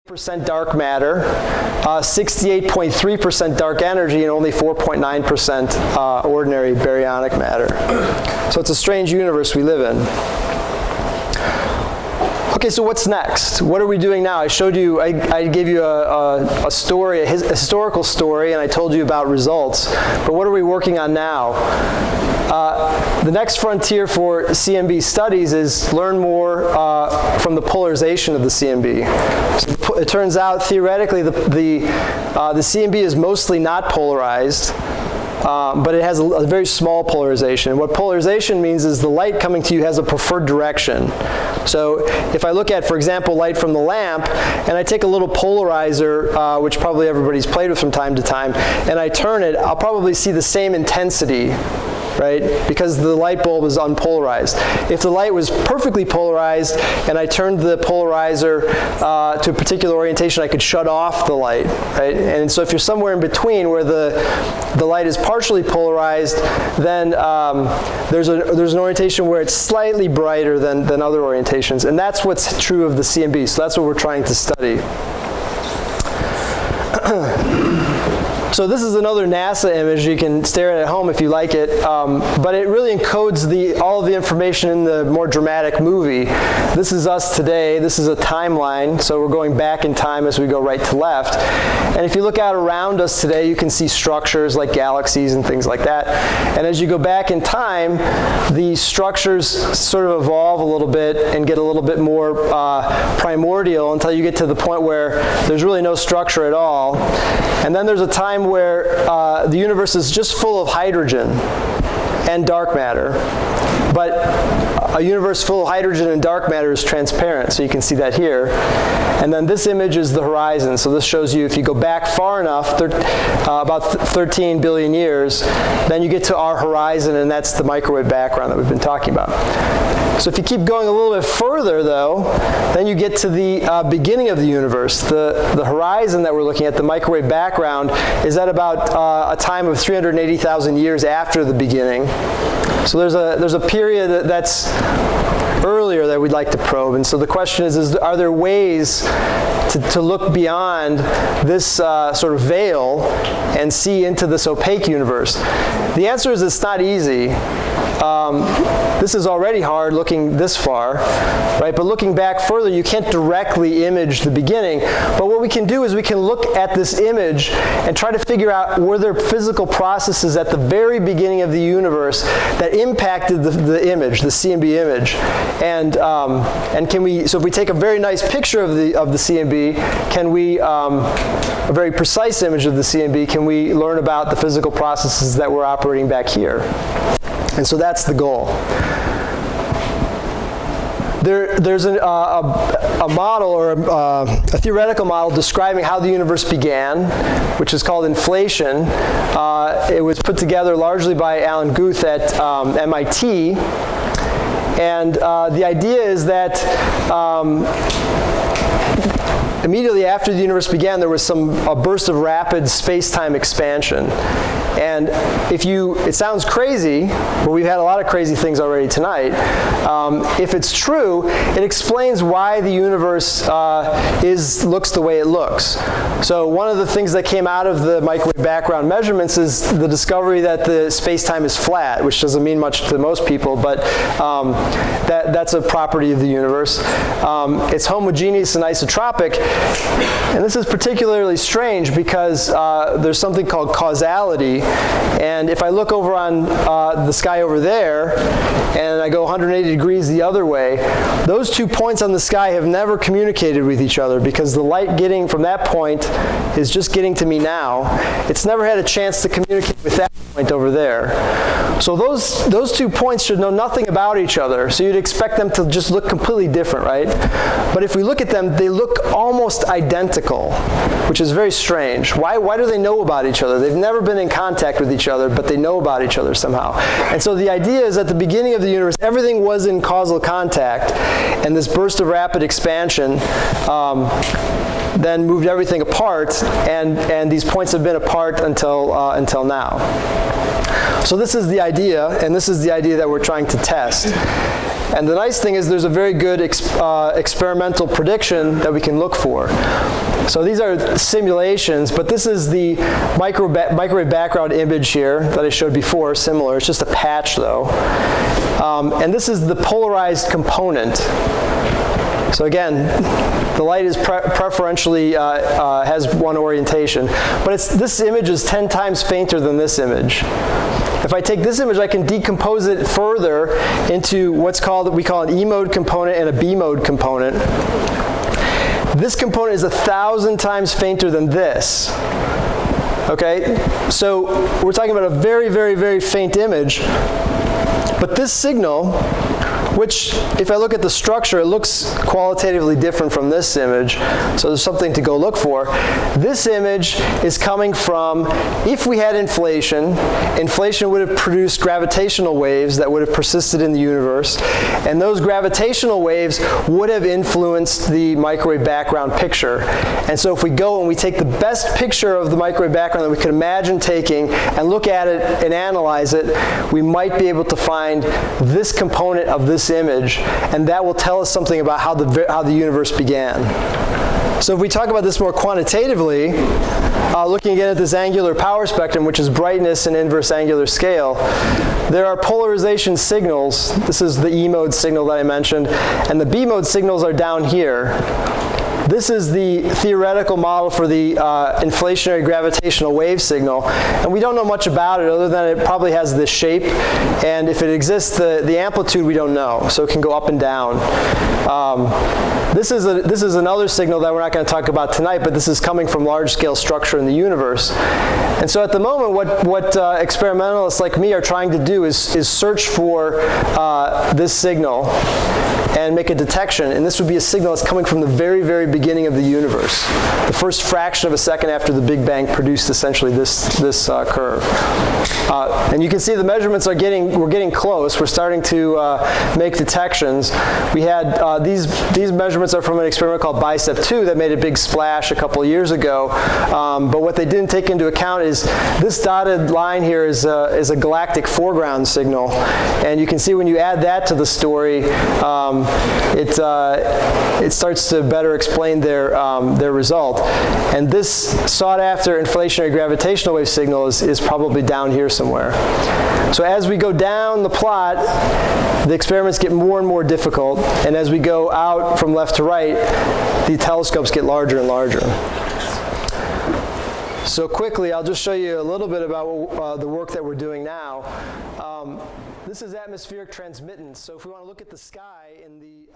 percent dark matter, 68.3% dark energy, and only 4.9% ordinary baryonic matter. So it's a strange universe we live in. Okay, so what's next? What are we doing now? I showed you, I gave you a story, a historical story, and I told you about results. But what are we working on now? The next frontier for CMB studies is learn more from the polarization of the CMB. So it turns out, theoretically, the CMB is mostly not polarized. But it has a very small polarization. What polarization means is the light coming to you has a preferred direction. So if I look at, for example, light from the lamp, and I take a little polarizer, which probably everybody's played with from time to time, and I turn it, I'll probably see the same intensity, right? Because the light bulb is unpolarized. If the light was perfectly polarized and I turned the polarizer to a particular orientation, I could shut off the light, right? And so if you're somewhere in between where the light is partially polarized, then there's an orientation where it's slightly brighter than other orientations. And that's what's true of the CMB. So that's what we're trying to study. So this is another NASA image. You can stare at it at home if you like it, but it really encodes all of the information in the more dramatic movie. This is us today. This is a timeline, so we're going back in time as we go right to left. And if you look out around us today, you can see structures like galaxies and things like that. And as you go back in time, the structures sort of evolve a little bit and get a little bit more primordial until you get to the point where there's really no structure at all. And then there's a time where the universe is just full of hydrogen and dark matter. But a universe full of hydrogen and dark matter is transparent, so you can see that here. And then this image is the horizon. So this shows you if you go back far enough, about 13 billion years, then you get to our horizon, and that's the microwave background that we've been talking about. So if you keep going a little bit further, though, then you get to the beginning of the universe. The horizon that we're looking at, the microwave background, is at about a time of 380,000 years after the beginning. So there's a period that's earlier that we'd like to probe. And so the question is are there ways to look beyond this sort of veil and see into this opaque universe? The answer is it's not easy. This is already hard looking this far, right? But looking back further, you can't directly image the beginning. But what we can do is we can look at this image and try to figure out were there physical processes at the very beginning of the universe that impacted the image, the CMB image. And can we, so if we take a very nice picture of the CMB, can we, a very precise image of the CMB, can we learn about the physical processes that were operating back here? And so that's the goal. There's a model, or a theoretical model, describing how the universe began, which is called inflation. It was put together largely by Alan Guth at MIT. And the idea is that immediately after the universe began, there was a burst of rapid space-time expansion. And it sounds crazy, but we've had a lot of crazy things already tonight. If it's true, it explains why the universe looks the way it looks. So one of the things that came out of the microwave background measurements is the discovery that the space-time is flat, which doesn't mean much to most people, but that's a property of the universe. It's homogeneous and isotropic. And this is particularly strange because there's something called causality. And if I look over on the sky over there, and I go 180 degrees the other way, those 2 points on the sky have never communicated with each other because the light getting from that point is just getting to me now. It's never had a chance to communicate with that point over there. So those 2 points should know nothing about each other. So you'd expect them to just look completely different, right? But if we look at them, they look almost identical, which is very strange. Why do they know about each other? They've never been in contact with each other, but they know about each other somehow. And so the idea is at the beginning of the universe, everything was in causal contact, and this burst of rapid expansion then moved everything apart, and these points have been apart until now. So this is the idea, and this is the idea that we're trying to test. And the nice thing is there's a very good experimental prediction that we can look for. So these are simulations, but this is the microwave background image here that I showed before, similar. It's just a patch though. And this is the polarized component. So again, the light is preferentially has one orientation, but this image is 10 times fainter than this image. If I take this image, I can decompose it further into we call an E-mode component and a B-mode component. This component is 1,000 times fainter than this. Okay, so we're talking about a very, very, very faint image, but this signal, which, if I look at the structure, it looks qualitatively different from this image, so there's something to go look for. This image is coming from, if we had inflation would have produced gravitational waves that would have persisted in the universe, and those gravitational waves would have influenced the microwave background picture. And so if we go and we take the best picture of the microwave background that we could imagine taking and look at it and analyze it, we might be able to find this component of this image, and that will tell us something about how the universe began. So if we talk about this more quantitatively, looking again at this angular power spectrum, which is brightness and inverse angular scale, there are polarization signals. This is the E-mode signal that I mentioned, and the B-mode signals are down here. This is the theoretical model for the inflationary gravitational wave signal, and we don't know much about it other than it probably has this shape, and if it exists, the amplitude we don't know, so it can go up and down. This is another signal that we're not going to talk about tonight, but this is coming from large-scale structure in the universe. And so at the moment, what experimentalists like me are trying to do is search for this signal and make a detection, and this would be a signal that's coming from the very, very beginning of the universe. The first fraction of a second after the Big Bang produced essentially this curve. And you can see the measurements we're getting close. We're starting to make detections. We had these measurements are from an experiment called BICEP 2 that made a big splash a couple of years ago. But what they didn't take into account is this dotted line here is a galactic foreground signal, and you can see when you add that to the story, it starts to better explain their result. And this sought-after inflationary gravitational wave signal is probably down here somewhere. So as we go down the plot, the experiments get more and more difficult, and as we go out from left to right, the telescopes get larger and larger. So quickly, I'll just show you a little bit about the work that we're doing now. This is atmospheric transmittance. So if we want to look at the sky in the